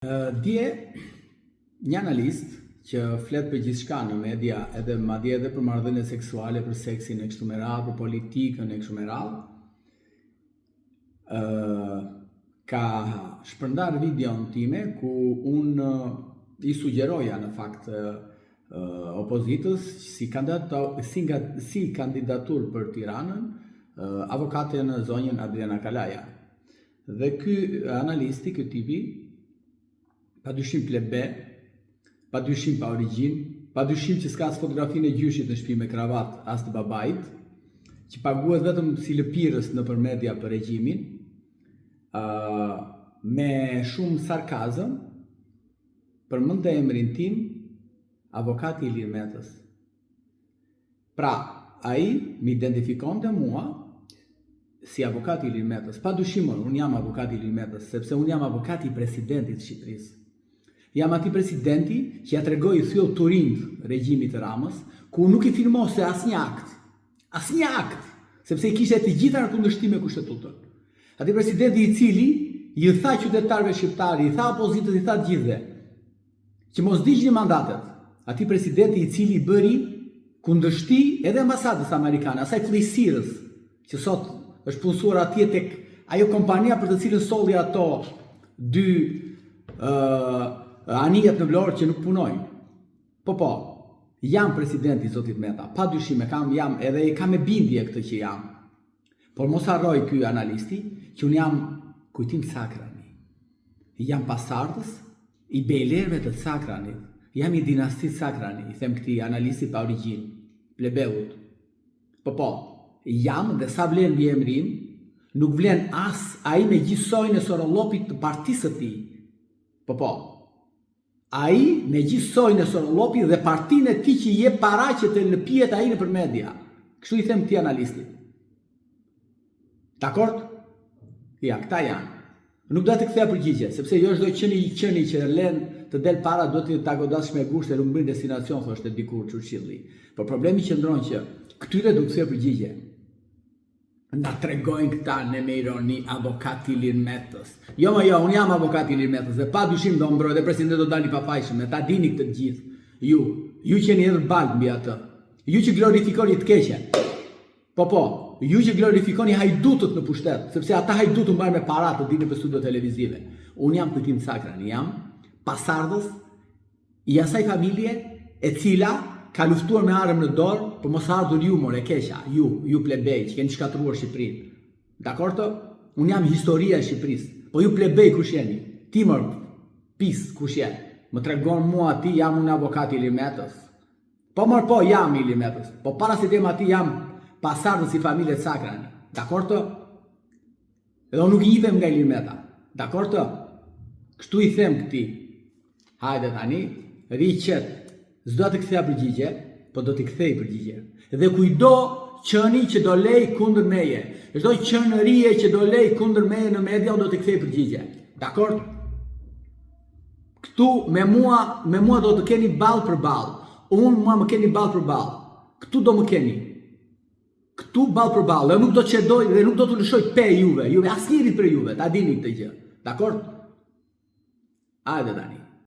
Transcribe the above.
Dje, një analist që flet për gjithçka në media, edhe madje edhe për marrëdhënie seksuale, për seksin e kështu me radhë, për politikën e kështu me radhë, ka shpërndar videon time ku unë i sugjeroja në fakt opozitës si kandidatur për Tiranën avokaten zonjën Adriana Kalaja. Dhe ky analisti, ky tipi, pa dyshim plebe, pa dyshim pa origjinë, pa dyshim që s'ka as fotografinë e gjyshit në shtëpi me kravat as të babait, që paguhet vetëm si lëpirës nëpër media për regjimin, me shumë sarkazëm, përmendte emrin tim, avokati Ilir Metës. Pra, ai më identifikonte mua si avokati Ilir Metës. Pa dyshim, unë jam avokati Ilir Metës, sepse unë jam avokati i presidentit të Shqipërisë. Jam ati presidenti që ja tregoi thellë turind regjimit të Ramës, ku nuk i firmose asnjë akt, sepse i kishte të gjitha në kundërshtim me kushtetutën. Ati presidenti i cili i tha qytetarëve shqiptarë, i tha opozitës, i tha të gjithëve, që mos digjni mandatet. Ati presidenti i cili bëri kundërshti edhe ambasadës amerikane, asaj fllësirës që sot është punësuar atje tek ajo kompania për të cilën solli ato dy anijet në Vlorë që nuk punojnë. Po, jam presidenti i Zotit Meta, pa dyshim jam edhe kam e bindje këtë që jam. Por mos harroj ky analisti që unë jam kujtim të Sakrani. Jam pasardhës i bejlerëve të Sakranit. Jam i dinastisë Sakrani, i them këtij analisti pa origjinë, plebeut. Po, jam dhe sa vlen mbi emrin, nuk vlen as ai me gjithë sojën e sorollopit të partisë së tij. Po, ai me gjithë sojën e sorollopit dhe partinë e tij që i jep paraqet e lëpijet ai nëpër media. Kështu i them këtij analistit. Dakord? Ja, këta janë. Nuk do të kthea përgjigje, sepse jo çdo qeni që lën të del para do të ta godash me gusht e nuk bën destinacion, thoshte dikur Churchilli. Por problemi qëndron që këtyre do të kthea përgjigje. Na tregojnë këta në me ironi avokati Ilir Metës. Jo, unë jam avokati Ilir Metës dhe pa dyshim do mbroj dhe presidenti do dali pa fajshëm, ta dini këtë të gjithë. Ju që jeni edhe balë mbi atë. Ju që glorifikoni të keqen. Po, ju që glorifikoni hajdutët në pushtet, sepse ata hajdutët mbajnë me para të dinë për studio televizive. Unë jam kujtim Sakrani, jam pasardhës i asaj familje e cila ka luftuar me armë në dorë për mos ardhur ju more keqa, ju plebej që keni shkatruar Shqipërinë. Dakor të? Unë jam historia e Shqipërisë. Po ju plebej kush jeni? Ti më pis kush je? Më tregon mua ti jam un avokati Ilir Metës. Po jam Ilir Metës. Po para se të jem aty jam pasardhës i familjes Sakrani. Dakor të? Edhe unë nuk i hidhem nga Ilir Meta. Dakor të? Kështu i them këtij. Hajde tani, ri qet. S'do të kthea përgjigje, po do t'i kthej përgjigje. Dhe kujdo qëni që do lej kundër meje, çdo qënërie që do lej kundër meje në media, do t'i kthej përgjigje. Dakor? Këtu me mua do të keni ball për ball. Mua më keni ball për ball. Këtu do më keni. Këtu ball për ball. Dhe nuk do të çedoj dhe nuk do të lëshoj pe juve asnjërit për juve. Ta dini këtë gjë. Dakor? Hajde tani.